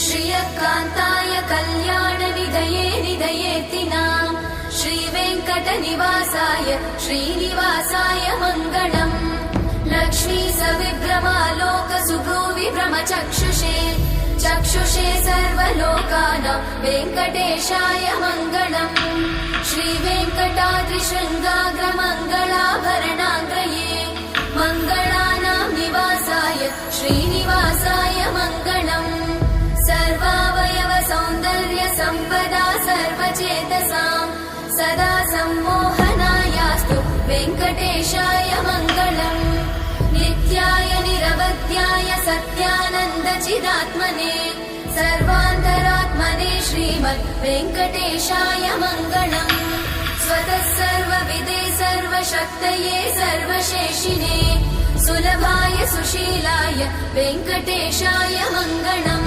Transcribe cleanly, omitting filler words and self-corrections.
श्रियकान्ताय कल्याणनिधये निधयेतिनाम् श्रीवेङ्कटनिवासाय श्रीनिवासाय मङ्गलम् लक्ष्मी सविभ्रमालोक सुभ्रूविभ्रमचक्षुषे चक्षुषे सर्वलोकानां वेङ्कटेशाय मङ्गलम् श्रीवेङ्कटाद्रिशृङ्गाग्रमङ्गलाभरणाङ्गये मङ्गलानां निवासाय श्रीनिवासाय मङ्गलम् सर्वावयव सौन्दर्य सम्पदा सर्वचेतसां सदा सम्मोहनायास्तु वेङ्कटेशाय मङ्गलम् नित्याय निरवध्याय सत्यानन्द चिदात्मने सर्वान्तरात्मने श्रीमद् वेङ्कटेशाय मङ्गलम् स्वतः सर्वविदे सर्वशक्तये सर्वशेषिने सुलभाय सुशीलाय वेङ्कटेशाय मङ्गलम्